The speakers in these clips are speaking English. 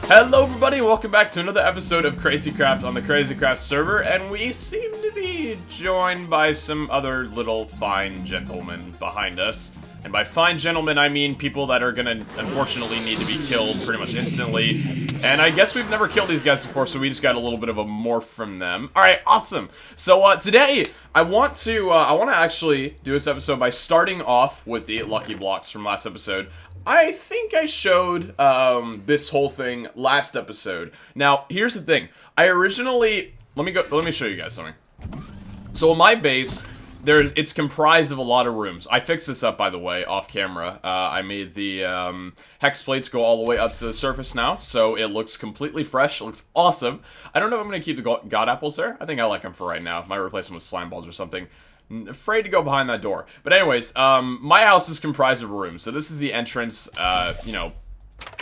Hello everybody, welcome back to another episode of Crazy Craft on the Crazy Craft server, and we seem to be joined by some other little fine gentlemen behind us. And by fine gentlemen, I mean people that are gonna, unfortunately, need to be killed pretty much instantly. And I guess we've never killed these guys before, so we just got a little bit of a morph from them. Alright, awesome! So, today, I want to actually do this episode by starting off with the lucky blocks from last episode. I think I showed this whole thing last episode. Now, here's the thing. I originally... Let me show you guys something. So, in my base, it's comprised of a lot of rooms. I fixed this up, by the way, off camera. I made the hex plates go all the way up to the surface now, so it looks completely fresh. It looks awesome. I don't know if I'm going to keep the god apples there. I think I like them for right now. Might replace them with slime balls or something. Afraid to go behind that door. But anyways, my house is comprised of rooms. So this is the entrance,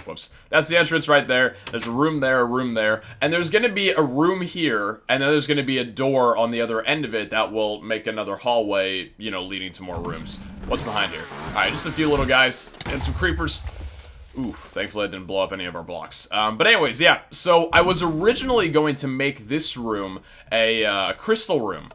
whoops. That's the entrance right there. There's a room there, and there's going to be a room here, and then there's going to be a door on the other end of it that will make another hallway, leading to more rooms. What's behind here? Alright, just a few little guys and some creepers. Ooh, thankfully I didn't blow up any of our blocks. But anyways, yeah. So I was originally going to make this room a crystal room.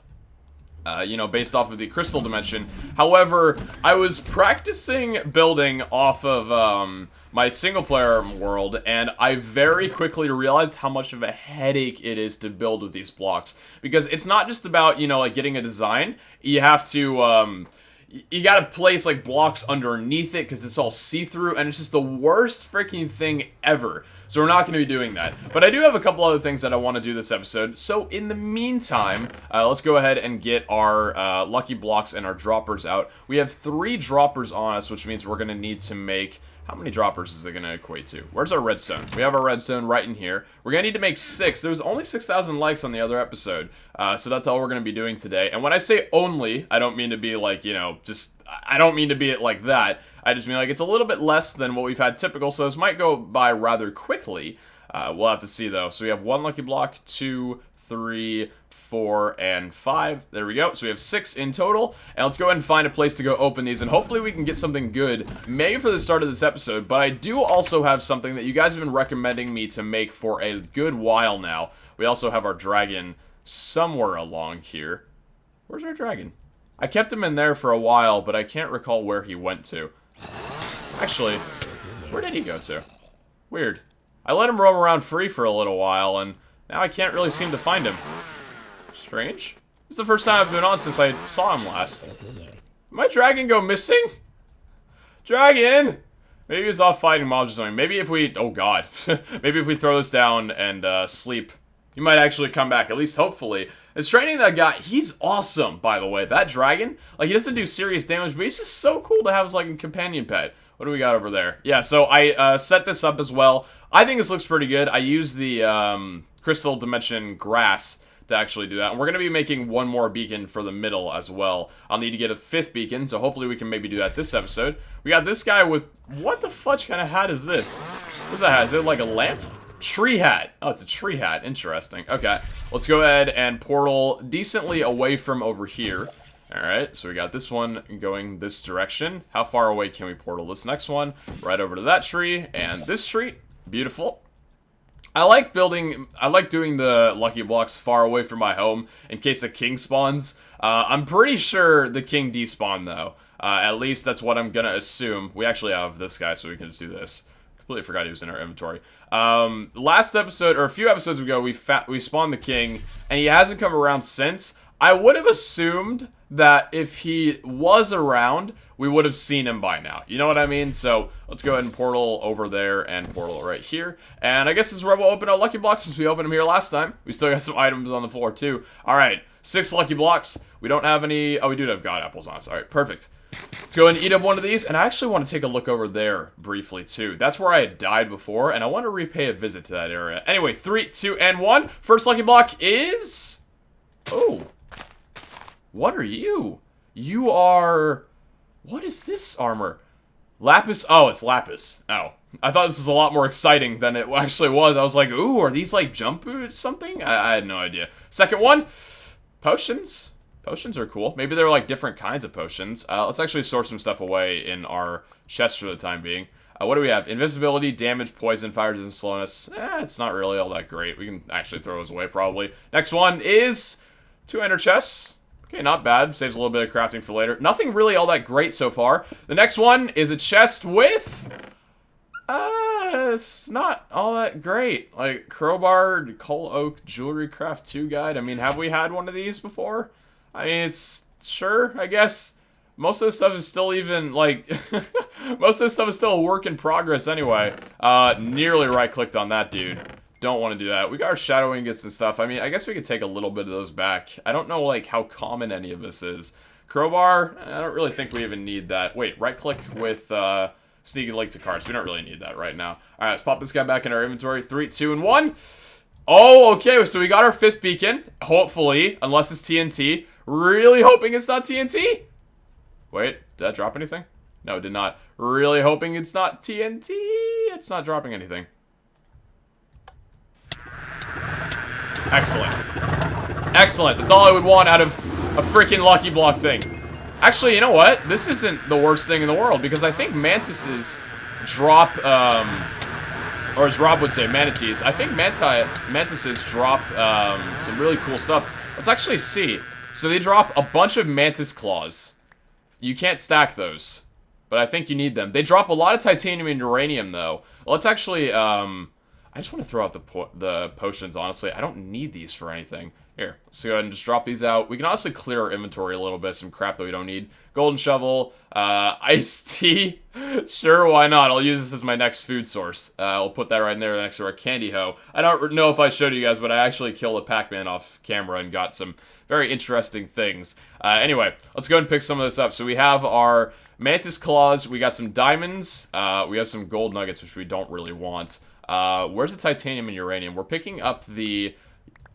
Based off of the crystal dimension. However, I was practicing building off of my single-player world, and I very quickly realized how much of a headache it is to build with these blocks. Because it's not just about, like getting a design. You have to, you gotta place, like, blocks underneath it because it's all see-through, and it's just the worst freaking thing ever. So we're not going to be doing that. But I do have a couple other things that I want to do this episode. So in the meantime, let's go ahead and get our lucky blocks and our droppers out. We have 3 droppers on us, which means we're going to need to make... How many droppers is it going to equate to? Where's our redstone? We have our redstone right in here. We're going to need to make 6. There was only 6,000 likes on the other episode. So that's all we're going to be doing today. And when I say only, I don't mean to be like, I don't mean to be it like that. I just mean like it's a little bit less than what we've had typical, so this might go by rather quickly. We'll have to see though. So we have 1 lucky block, 2, 3, 4, and 5. There we go. So we have 6 in total. And let's go ahead and find a place to go open these, and hopefully we can get something good, maybe for the start of this episode. But I do also have something that you guys have been recommending me to make for a good while now. We also have our dragon somewhere along here. Where's our dragon? I kept him in there for a while, but I can't recall where he went to. Actually, where did he go to? Weird. I let him roam around free for a little while, and now I can't really seem to find him. Strange. This is the first time I've been on since I saw him last. Did my dragon go missing? Dragon! Maybe he was off fighting mobs or something. Maybe if we... Oh, God. Maybe if we throw this down and sleep, he might actually come back. At least, hopefully. This training that guy, he's awesome, by the way. That dragon, like, he doesn't do serious damage, but he's just so cool to have as, like, a companion pet. What do we got over there? Yeah, so I set this up as well. I think this looks pretty good. I used the crystal dimension grass to actually do that. And we're going to be making 1 more beacon for the middle as well. I'll need to get a 5th beacon, so hopefully we can maybe do that this episode. We got this guy with... What the fudge kind of hat is this? What's that hat? Is it like a lamp? Tree hat. Oh, it's a tree hat. Interesting. Okay, let's go ahead and portal decently away from over here. Alright, so we got this one going this direction. How far away can we portal this next one? Right over to that tree and this tree. Beautiful. I like doing the lucky blocks far away from my home in case a king spawns. I'm pretty sure the king despawned though. At least that's what I'm gonna assume. We actually have this guy, so we can just do this. Completely forgot he was in our inventory. Last episode, or a few episodes ago, we spawned the king, and he hasn't come around since. I would have assumed that if he was around, we would have seen him by now. You know what I mean? So let's go ahead and portal over there and portal right here. And I guess this is where we'll open our lucky blocks since we opened them here last time. We still got some items on the floor too. All right, 6 lucky blocks. We don't have any. Oh, we do have god apples on us. All right, perfect. Let's go ahead and eat up one of these, and I actually want to take a look over there briefly, too. That's where I had died before, and I want to repay a visit to that area. Anyway, 3, 2, and 1. First lucky block is... Oh. What are you? You are... What is this armor? Lapis? Oh, it's lapis. Oh. I thought this was a lot more exciting than it actually was. I was like, ooh, are these like jump boots something? I had no idea. Second one, potions. Potions are cool. Maybe they're like different kinds of potions. Let's actually store some stuff away in our chest for the time being. What do we have? Invisibility, damage, poison, fire resistance, slowness. It's not really all that great. We can actually throw those away, probably. Next one is 2 ender chests. Okay, not bad. Saves a little bit of crafting for later. Nothing really all that great so far. The next one is a chest with... it's not all that great. Like, crowbar, coal oak, jewelry craft 2 guide. I mean, have we had one of these before? I mean, it's... Sure, I guess. Most of this stuff is still even, like... most of this stuff is still a work in progress anyway. Nearly right-clicked on that dude. Don't want to do that. We got our shadow ingots and stuff. I mean, I guess we could take a little bit of those back. I don't know, like, how common any of this is. Crowbar, I don't really think we even need that. Wait, right-click with, sneaky link to cards. We don't really need that right now. Alright, let's pop this guy back in our inventory. 3, 2, and 1. Oh, okay, so we got our 5th beacon. Hopefully, unless it's TNT. Really hoping it's not TNT. Wait, did that drop anything? No, it did not. Really hoping it's not TNT. It's not dropping anything. Excellent. Excellent. That's all I would want out of a freaking Lucky Block thing. Actually, you know what? This isn't the worst thing in the world, because I think mantises drop, or as Rob would say, manatees. I think mantises drop some really cool stuff. Let's actually see. So they drop a bunch of mantis claws. You can't stack those, but I think you need them. They drop a lot of titanium and uranium, though. Let's actually, I just want to throw out the potions, honestly. I don't need these for anything. Here, let's go ahead and just drop these out. We can honestly clear our inventory a little bit, some crap that we don't need. Golden shovel, iced tea. Sure, why not? I'll use this as my next food source. I'll put that right in there next to our candy hoe. I don't know if I showed you guys, but I actually killed a Pac-Man off camera and got some very interesting things. Anyway, let's go ahead and pick some of this up. So we have our mantis claws. We got some diamonds. We have some gold nuggets, which we don't really want. Where's the titanium and uranium? We're picking up the...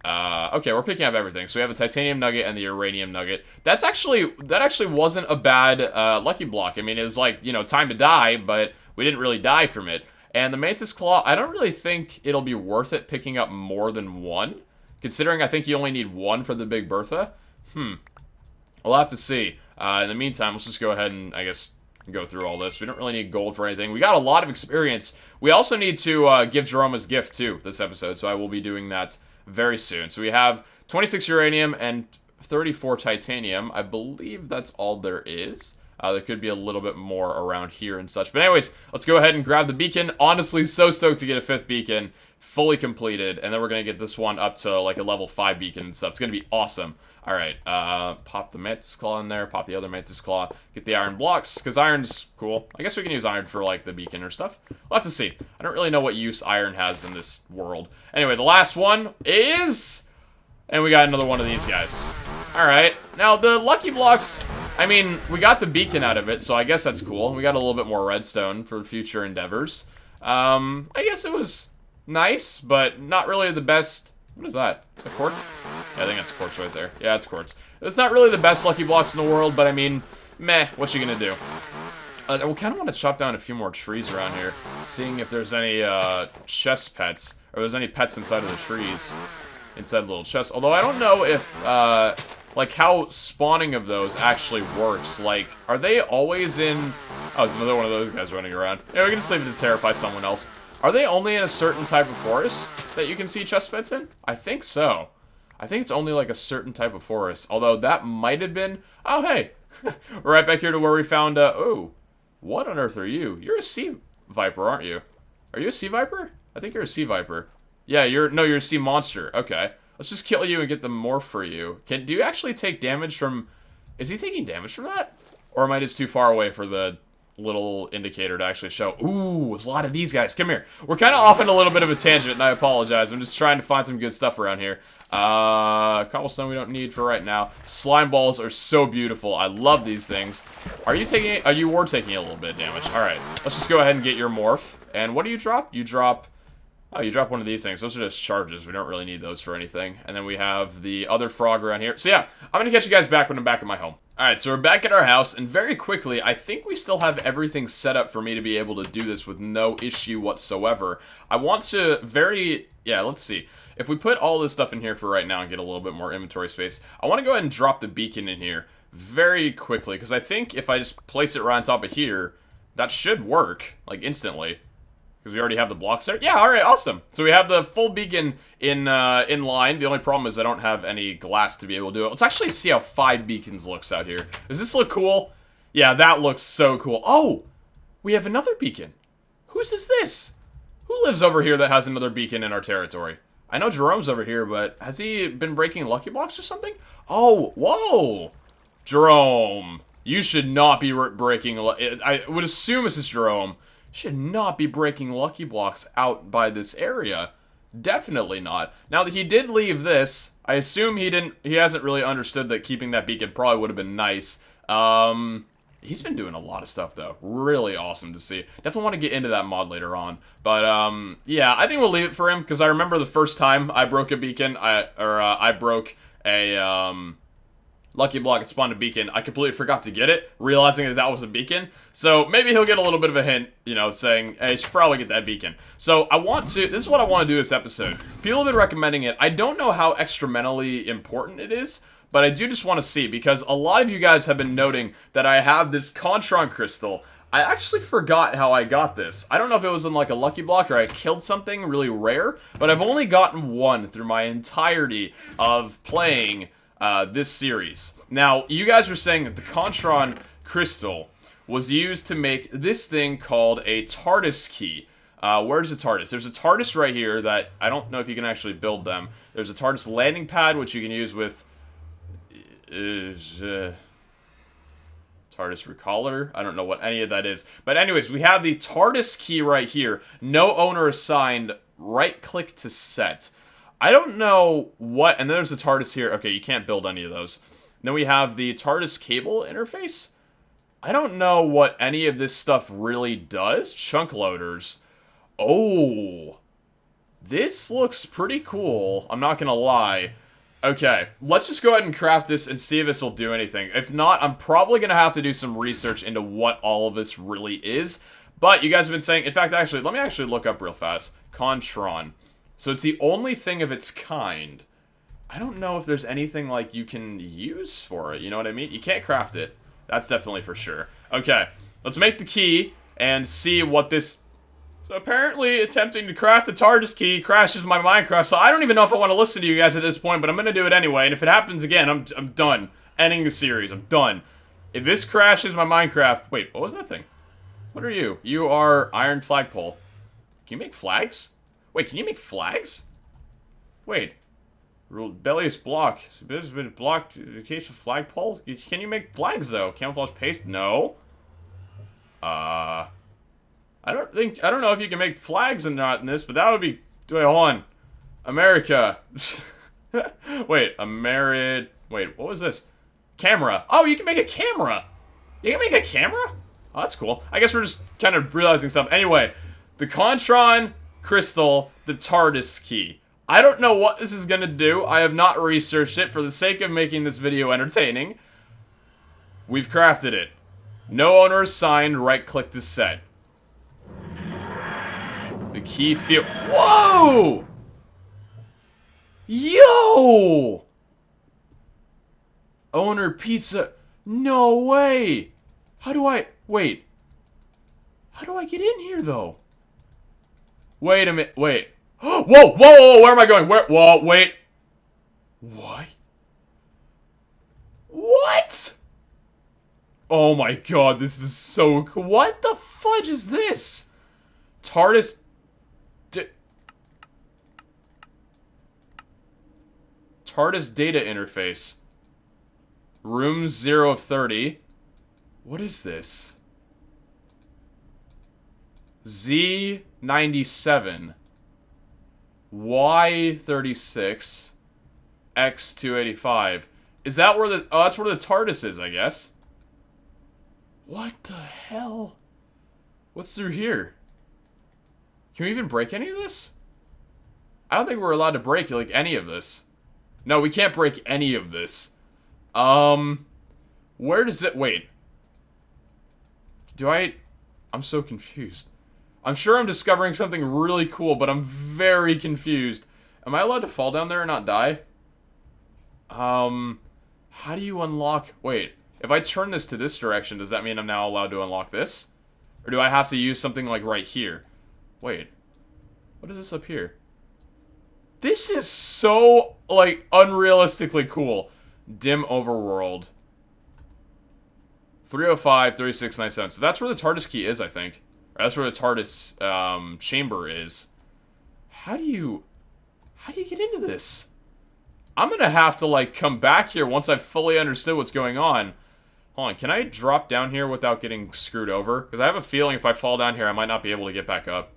okay, we're picking up everything. So we have a titanium nugget and the uranium nugget. That actually wasn't a bad Lucky Block. I mean, it was like, you know, time to die, but we didn't really die from it. And the mantis claw, I don't really think it'll be worth it picking up more than one, considering I think you only need one for the Big Bertha. We'll have to see. In the meantime, let's just go ahead and, I guess, go through all this. We don't really need gold for anything. We got a lot of experience. We also need to give Jeroma's gift, too, this episode, so I will be doing that very soon. So we have 26 uranium and 34 titanium. I believe that's all there is. There could be a little bit more around here and such. But anyways, let's go ahead and grab the beacon. Honestly, so stoked to get a 5th beacon fully completed. And then we're going to get this one up to like a level 5 beacon and stuff. It's going to be awesome. Alright, pop the mantis claw in there, pop the other mantis claw, get the iron blocks, because iron's cool. I guess we can use iron for, like, the beacon or stuff. We'll have to see. I don't really know what use iron has in this world. Anyway, the last one is... And we got another one of these guys. Alright, now the Lucky Blocks, I mean, we got the beacon out of it, so I guess that's cool. We got a little bit more redstone for future endeavors. I guess it was nice, but not really the best... What is that? Is that quartz? Yeah, I think that's quartz right there. Yeah, it's quartz. It's not really the best Lucky Blocks in the world, but I mean, meh, what you gonna do? I kind of want to chop down a few more trees around here, seeing if there's any chest pets, or there's any pets inside of the trees, inside little chests. Although I don't know if, like, how spawning of those actually works. Like, are they always in... Oh, there's another one of those guys running around. Yeah, we can just leave it to terrify someone else. Are they only in a certain type of forest that you can see chest pets in? I think so. I think it's only like a certain type of forest. Although that might have been... Oh, hey. We're right back here to where we found... oh. What on earth are you? You're a sea viper, aren't you? Are you a sea viper? I think you're a sea viper. Yeah, you're a sea monster. Okay. Let's just kill you and get the morph for you. Do you actually take damage from... Is he taking damage from that? Or am I just too far away for the... little indicator to actually show. Ooh, there's a lot of these guys. Come here. We're kind of off in a little bit of a tangent, and I apologize. I'm just trying to find some good stuff around here. Cobblestone we don't need for right now. Slime balls are so beautiful. I love these things. Are you were taking a little bit of damage. Alright, let's just go ahead and get your morph. And what do you drop? You drop... Oh, you drop one of these things. Those are just charges. We don't really need those for anything. And then we have the other frog around here. So yeah, I'm going to catch you guys back when I'm back at my home. Alright, so we're back at our house, and very quickly, I think we still have everything set up for me to be able to do this with no issue whatsoever. I want to yeah, let's see. If we put all this stuff in here for right now and get a little bit more inventory space, I want to go ahead and drop the beacon in here very quickly, because I think if I just place it right on top of here, that should work, like, instantly. Because we already have the blocks there. Yeah, alright, awesome. So we have the full beacon in line. The only problem is I don't have any glass to be able to do it. Let's actually see how 5 beacons looks out here. Does this look cool? Yeah, that looks so cool. Oh! We have another beacon. Whose is this? Who lives over here that has another beacon in our territory? I know Jerome's over here, but has he been breaking lucky blocks or something? Oh, whoa! Jerome, you should not be breaking... I would assume this is Jerome. Should not be breaking lucky blocks out by this area. Definitely not. Now that he did leave this, I assume he hasn't really understood that keeping that beacon probably would have been nice. He's been doing a lot of stuff though. Really awesome to see. Definitely want to get into that mod later on. But yeah, I think we'll leave it for him because I remember the first time I broke a beacon, I broke a lucky block and spawned a beacon. I completely forgot to get it, realizing that was a beacon. So maybe he'll get a little bit of a hint, you know, saying, hey, you should probably get that beacon. So this is what I want to do this episode. People have been recommending it. I don't know how extramentally important it is, but I do just want to see, because a lot of you guys have been noting that I have this Contron crystal. I actually forgot how I got this. I don't know if it was in like a lucky block or I killed something really rare, but I've only gotten one through my entirety of playing this series. Now, you guys were saying that the Contron crystal was used to make this thing called a TARDIS key. Where's the TARDIS? There's a TARDIS right here that I don't know if you can actually build them. There's a TARDIS landing pad, which you can use with TARDIS recaller. I don't know what any of that is. But anyways, we have the TARDIS key right here. No owner assigned. Right-click to set. I don't know what... And then there's the TARDIS here. Okay, you can't build any of those. Then we have the TARDIS cable interface. I don't know what any of this stuff really does. Chunk loaders. Oh. This looks pretty cool. I'm not gonna lie. Okay, let's just go ahead and craft this and see if this will do anything. If not, I'm probably gonna have to do some research into what all of this really is. But you guys have been saying... In fact, actually, let me actually look up real fast. Contron. So it's the only thing of its kind. I don't know if there's anything, like, you can use for it. You know what I mean? You can't craft it. That's definitely for sure. Okay, let's make the key and see what this... So apparently attempting to craft the TARDIS key crashes my Minecraft, so I don't even know if I want to listen to you guys at this point, but I'm going to do it anyway, and if it happens again, I'm done. Ending the series. I'm done. If this crashes my Minecraft... Wait, what was that thing? What are you? You are Iron Flagpole. Can you make flags? Wait, can you make flags? Wait. Rebellious block. This been blocked. Occasional flagpole. Can you make flags though? Camouflage paste? No. I don't know if you can make flags or not in this, but that would be. Wait, hold on. America. Wait, wait, what was this? Camera. Oh, you can make a camera. You can make a camera? Oh, that's cool. I guess we're just kind of realizing stuff. Anyway, the Contron crystal, the TARDIS key. I don't know what this is gonna do. I have not researched it for the sake of making this video entertaining. We've crafted it. No owner assigned, right-click to set. The key field... Whoa! Yo! Owner pizza... No way! How do I... Wait. How do I get in here, though? Wait a minute. Wait. Whoa! Whoa! Whoa! Where am I going? Where? Whoa! Wait. What? What? Oh my god, this is so cool. What the fudge is this? TARDIS... TARDIS data interface. Room 0 of 30. What is this? Z97. Y36. X285. Is that where the... Oh, that's where the TARDIS is, I guess. What the hell? What's through here? Can we even break any of this? I don't think we're allowed to break, like, any of this. No, we can't break any of this. Where does it... Wait. I'm so confused. I'm sure I'm discovering something really cool, but I'm very confused. Am I allowed to fall down there and not die? How do you unlock... Wait. If I turn this to this direction, does that mean I'm now allowed to unlock this? Or do I have to use something like right here? Wait. What is this up here? This is so, like, unrealistically cool. Dim overworld. 305, 3697. So that's where the TARDIS key is, I think. Or that's where the TARDIS chamber is. How do you get into this? I'm gonna have to, like, come back here once I've fully understood what's going on. Hold on, can I drop down here without getting screwed over? Because I have a feeling if I fall down here, I might not be able to get back up.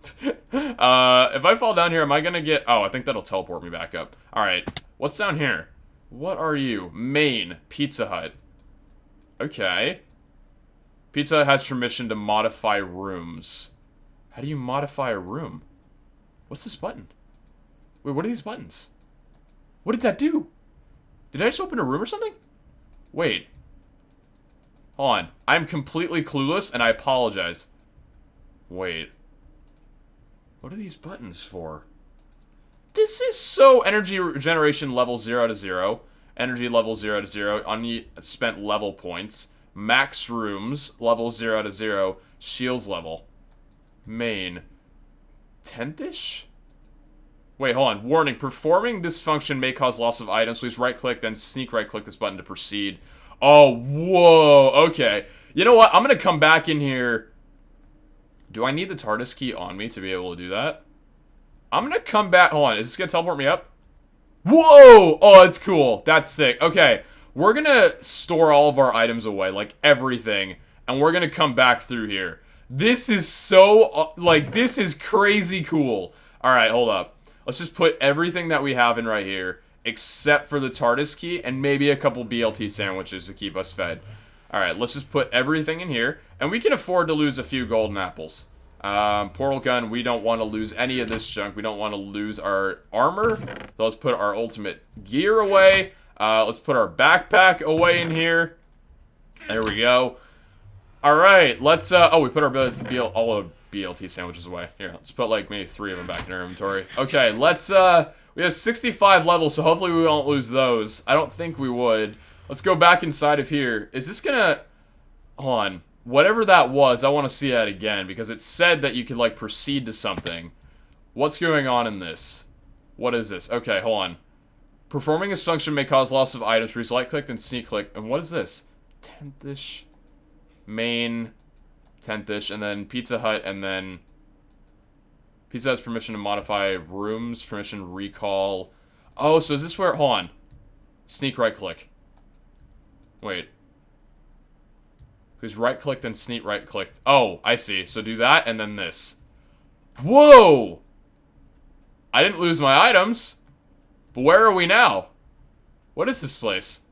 If I fall down here, am I gonna get... Oh, I think that'll teleport me back up. Alright, what's down here? What are you? Main. Pizza Hut. Okay. Pizza Hut has permission to modify rooms. How do you modify a room? What's this button? Wait, what are these buttons? What did that do? Did I just open a room or something? Wait. Hold on. I'm completely clueless, and I apologize. Wait. What are these buttons for? This is so... Energy regeneration level 0 to 0. Energy level 0 to 0. Unspent level points. Max rooms. Level 0 to 0. Shields level. Main. 10th-ish? Wait, hold on. Warning. Performing this function may cause loss of items. Please right-click, then sneak right-click this button to proceed. Oh, whoa. Okay. You know what? I'm going to come back in here. Do I need the TARDIS key on me to be able to do that? I'm going to come back. Hold on. Is this going to teleport me up? Whoa! Oh, it's cool. That's sick. Okay. We're going to store all of our items away, like everything, and we're going to come back through here. This is so, like, this is crazy cool. All right, hold up. Let's just put everything that we have in right here, except for the TARDIS key, and maybe a couple BLT sandwiches to keep us fed. Alright, let's just put everything in here, and we can afford to lose a few golden apples. Portal gun, we don't want to lose any of this junk. We don't want to lose our armor. So let's put our ultimate gear away. Let's put our backpack away in here. There we go. Alright, let's, oh, we put our all of BLT sandwiches away. Here, let's put, like, maybe 3 of them back in our inventory. Okay, let's, we have 65 levels, so hopefully we won't lose those. I don't think we would. Let's go back inside of here. Is this gonna... Hold on. Whatever that was, I want to see that again, because it said that you could, like, proceed to something. What's going on in this? What is this? Okay, hold on. Performing this function may cause loss of items. Please right-click and sneak-click. And what is this? 10th-ish? Main... 10th-ish, and then Pizza Hut, and then... Pizza has permission to modify rooms, permission recall. Oh, so is this where... Hold on. Sneak right-click. Wait. Please right-click, then sneak right-click. Oh, I see. So do that, and then this. Whoa! I didn't lose my items. But where are we now? What is this place?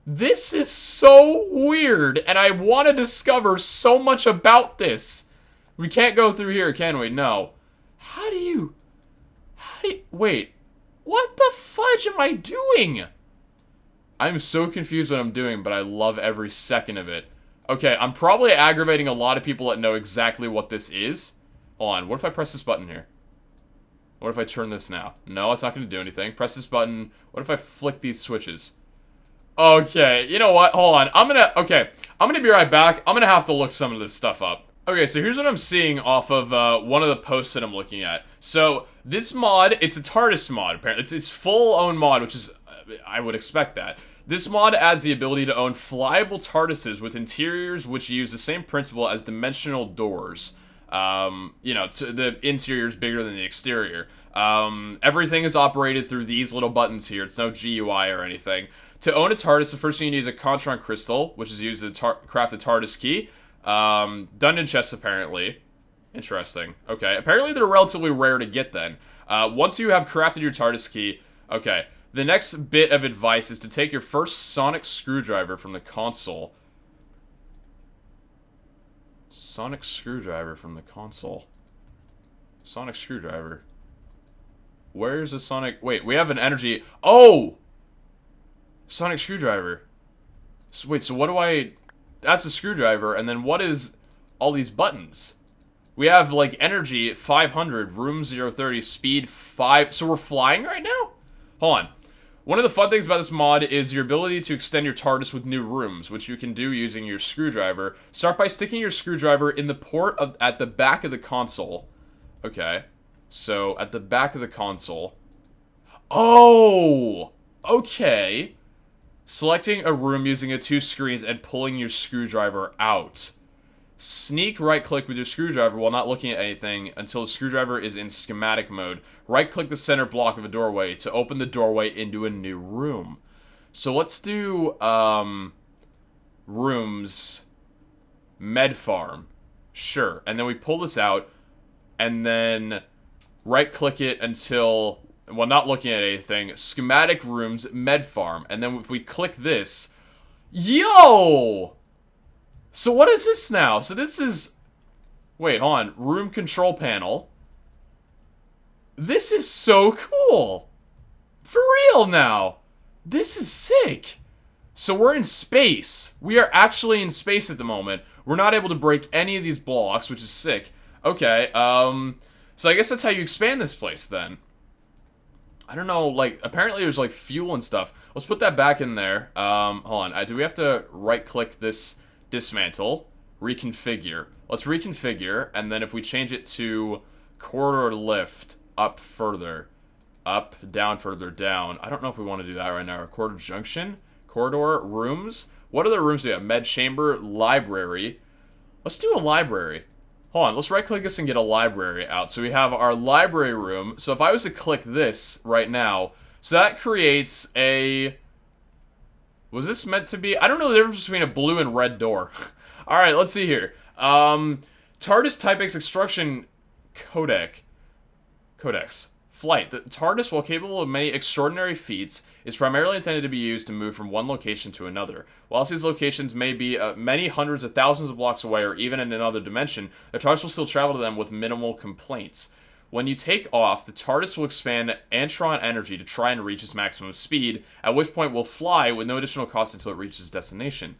This is so weird, and I want to discover so much about this. We can't go through here, can we? No. How do you... Wait. What the fudge am I doing? I'm so confused what I'm doing, but I love every second of it. Okay, I'm probably aggravating a lot of people that know exactly what this is. Hold on, what if I press this button here? What if I turn this now? No, it's not going to do anything. Press this button. What if I flick these switches? Okay, you know what? Hold on. I'm gonna be right back. I'm gonna have to look some of this stuff up. Okay, so here's what I'm seeing off of one of the posts that I'm looking at. So this mod, it's a TARDIS mod, apparently. It's full own mod, which is, I would expect that. This mod adds the ability to own flyable TARDISes with interiors which use the same principle as dimensional doors. You know, the interior is bigger than the exterior. Everything is operated through these little buttons here. It's no GUI or anything. To own a TARDIS, the first thing you need is a Contron Crystal, which is used to craft the TARDIS key. Dungeon chests, apparently. Interesting. Okay, apparently they're relatively rare to get then. Once you have crafted your TARDIS key, okay, the next bit of advice is to take your first sonic screwdriver from the console. Sonic screwdriver from the console. Sonic screwdriver. Where's the sonic... Wait, we have an energy... Oh! Sonic screwdriver. So, wait, so what do I... That's a screwdriver, and then what is all these buttons? We have, like, energy 500, room 030, speed 5... So we're flying right now? Hold on. One of the fun things about this mod is your ability to extend your TARDIS with new rooms, which you can do using your screwdriver. Start by sticking your screwdriver in the port at the back of the console. Okay. So, at the back of the console. Oh! Okay. Selecting a room using the 2 screens and pulling your screwdriver out. Sneak right-click with your screwdriver while not looking at anything until the screwdriver is in schematic mode. Right-click the center block of a doorway to open the doorway into a new room. So let's do, rooms, med farm. Sure. And then we pull this out, and then right-click it until, well, not looking at anything, schematic rooms, med farm. And then if we click this, yo! So what is this now? So this is... Wait, hold on. Room control panel. This is so cool. For real now. This is sick. So we're in space. We are actually in space at the moment. We're not able to break any of these blocks, which is sick. Okay, so I guess that's how you expand this place then. I don't know, like, apparently there's like fuel and stuff. Let's put that back in there. Hold on. Do we have to right-click this... Dismantle, reconfigure. Let's reconfigure, and then if we change it to corridor lift, up further, up, down, further, down. I don't know if we want to do that right now. Corridor junction, corridor, rooms. What other rooms do we have? Med chamber, library. Let's do a library. Hold on, let's right-click this and get a library out. So we have our library room. So if I was to click this right now, so that creates a... Was this meant to be... I don't know the difference between a blue and red door. Alright, let's see here. TARDIS Type X Extraction Codex. Flight. The TARDIS, while capable of many extraordinary feats, is primarily intended to be used to move from one location to another. Whilst these locations may be many hundreds of thousands of blocks away or even in another dimension, the TARDIS will still travel to them with minimal complaints. When you take off, the TARDIS will expand Antron energy to try and reach its maximum speed, at which point will fly with no additional cost until it reaches destination.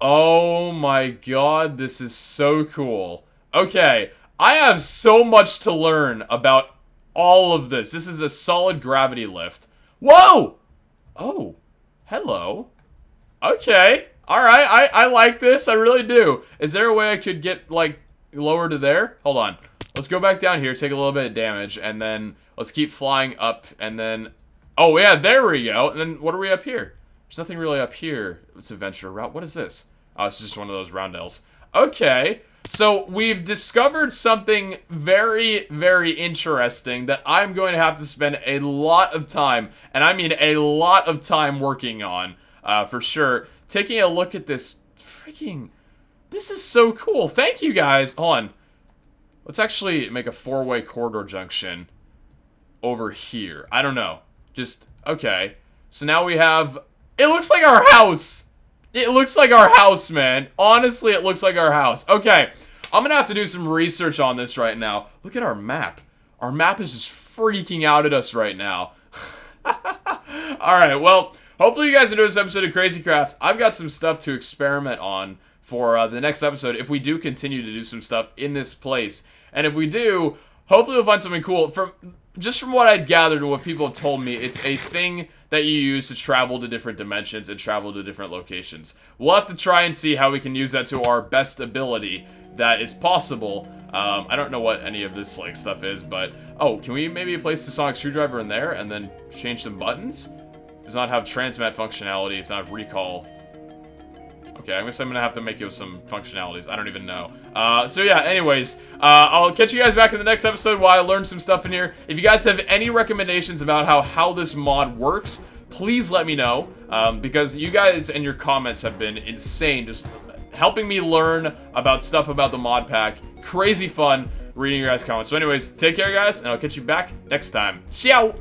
Oh my god, this is so cool. Okay, I have so much to learn about all of this. This is a solid gravity lift. Whoa! Oh, hello. Okay, alright, I like this, I really do. Is there a way I could get, like, lower to there? Hold on. Let's go back down here, take a little bit of damage, and then let's keep flying up, and then... Oh, yeah, there we go. And then what are we up here? There's nothing really up here. It's a venture route. What is this? Oh, it's just one of those roundels. Okay, so we've discovered something very, very interesting that I'm going to have to spend a lot of time, and I mean a lot of time working on, for sure. Taking a look at this freaking... This is so cool. Thank you, guys. Hold on. Let's actually make a 4-way corridor junction over here. I don't know. Just, okay. So now we have... It looks like our house! It looks like our house, man. Honestly, it looks like our house. Okay. I'm gonna have to do some research on this right now. Look at our map. Our map is just freaking out at us right now. Alright, well, hopefully you guys enjoyed this episode of Crazy Craft. I've got some stuff to experiment on for the next episode if we do continue to do some stuff in this place. And if we do, hopefully we'll find something cool. Just from what I'd gathered and what people have told me, it's a thing that you use to travel to different dimensions and travel to different locations. We'll have to try and see how we can use that to our best ability that is possible. I don't know what any of this like stuff is, but... Oh, can we maybe place the sonic screwdriver in there and then change some buttons? Does not have transmat functionality, it's not recall. Okay, I guess I'm gonna have to make you some functionalities. I don't even know. So yeah, anyways, I'll catch you guys back in the next episode while I learn some stuff in here. If you guys have any recommendations about how this mod works, please let me know, because you guys and your comments have been insane, just helping me learn about stuff about the mod pack. Crazy fun reading your guys' comments. So anyways, take care, guys, and I'll catch you back next time. Ciao!